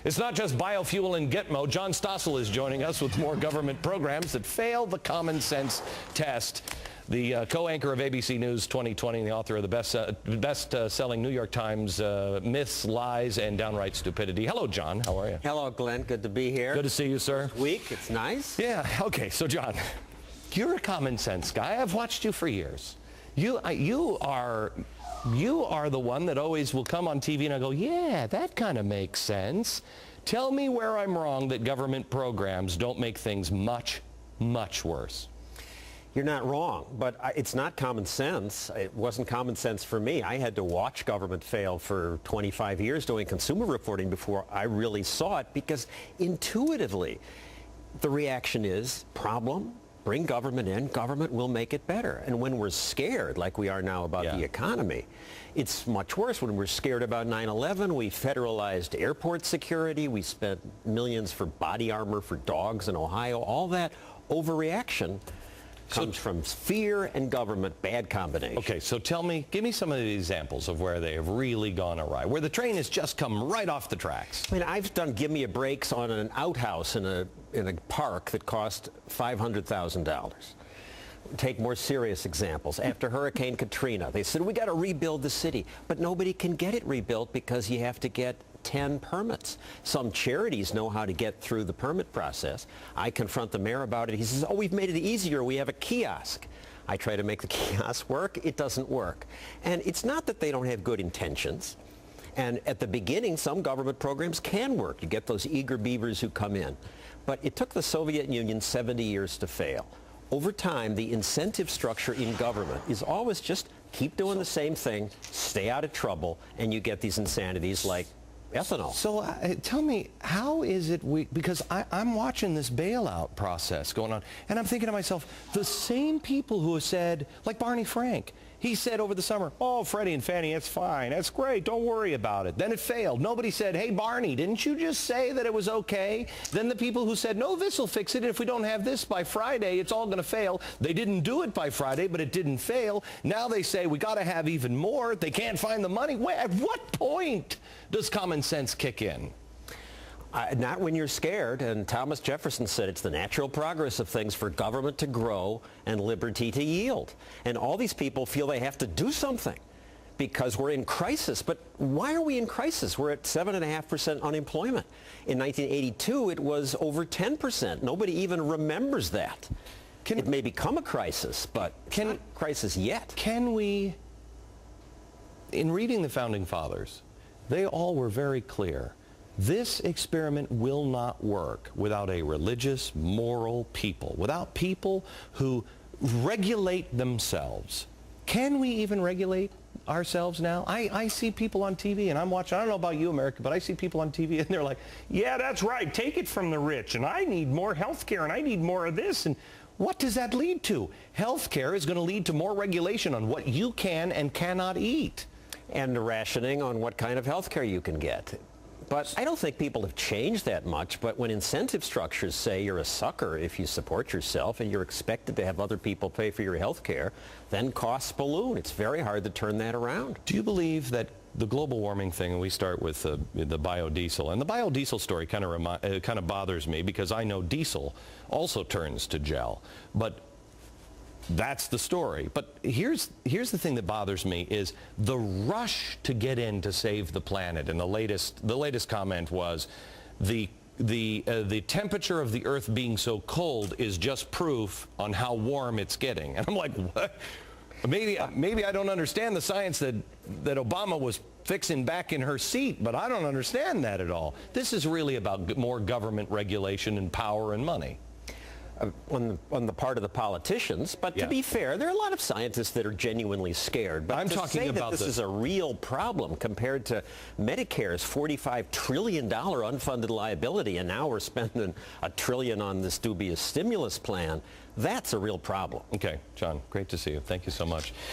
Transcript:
It's not just biofuel and Gitmo. John Stossel is joining us with more government programs that fail the common sense test. The co-anchor of ABC News 2020 and the author of the best-selling New York Times Myths, Lies, and Downright Stupidity. Hello, John. How are you? Hello, Glenn. Good to be here. Good to see you, sir. Week. It's nice. Yeah. Okay. So, John, you're a common sense guy. I've watched you for years. You are the one that always will come on TV and I go, yeah, that kind of makes sense. Tell me where I'm wrong that government programs don't make things much, much worse. You're not wrong, but it's not common sense. It wasn't common sense for me. I had to watch government fail for 25 years doing consumer reporting before I really saw it, because intuitively the reaction is problem. Bring government in, government will make it better. And when we're scared, like we are now about the economy, it's much worse. When we're scared about 9/11, we federalized airport security. We spent millions for body armor for dogs in Ohio. All that overreaction comes from fear and government, bad combination. Okay, so give me some of the examples of where they have really gone awry, where the train has just come right off the tracks. I mean, I've done give me a breaks on an outhouse in a park that cost $500,000. Take more serious examples. After Hurricane Katrina, they said, we got to rebuild the city. But nobody can get it rebuilt because you have to get 10 permits. Some charities know how to get through the permit process. I confront the mayor about it. He says, oh, we've made it easier. We have a kiosk. I try to make the kiosk work. It doesn't work. And it's not that they don't have good intentions. And at the beginning, some government programs can work. You get those eager beavers who come in. But it took the Soviet Union 70 years to fail. Over time, the incentive structure in government is always just keep doing the same thing, stay out of trouble, and you get these insanities like ethanol. So tell me, how is it because I'm watching this bailout process going on, and I'm thinking to myself, the same people who have said, like Barney Frank, he said over the summer, oh, Freddie and Fannie, it's fine. That's great. Don't worry about it. Then it failed. Nobody said, hey, Barney, didn't you just say that it was okay? Then the people who said, no, this will fix it. If we don't have this by Friday, it's all going to fail. They didn't do it by Friday, but it didn't fail. Now they say we got to have even more. They can't find the money. At what point does common sense kick in? Not when you're scared, and Thomas Jefferson said it's the natural progress of things for government to grow and liberty to yield. And all these people feel they have to do something because we're in crisis. But why are we in crisis? We're at 7.5% unemployment. In 1982, it was over 10%. Nobody even remembers that. It may become a crisis, but it's not a crisis yet. Can we, in reading the Founding Fathers, they all were very clear. This experiment will not work without a religious, moral people, without people who regulate themselves. Can we even regulate ourselves now? I see people on TV, and I'm watching, I don't know about you, America, but I see people on TV, and they're like, yeah, that's right, take it from the rich, and I need more health care, and I need more of this, and what does that lead to? Health care is going to lead to more regulation on what you can and cannot eat. And rationing on what kind of health care you can get. But I don't think people have changed that much. But when incentive structures say you're a sucker if you support yourself and you're expected to have other people pay for your health care, then costs balloon. It's very hard to turn that around. Do you believe that the global warming thing, and we start with the biodiesel, and the biodiesel story kind of bothers me because I know diesel also turns to gel, but that's the story. But here's the thing that bothers me is the rush to get in to save the planet. And the latest comment was the temperature of the Earth being so cold is just proof on how warm it's getting. And I'm like, what? Maybe I don't understand the science that Obama was fixing back in her seat, but I don't understand that at all. This is really about more government regulation and power and money. On the part of the politicians, but to be fair, there are a lot of scientists that are genuinely scared. But I'm talking about this is a real problem compared to Medicare's $45 trillion unfunded liability, and now we're spending $1 trillion on this dubious stimulus plan. That's a real problem. Okay, John, great to see you. Thank you so much.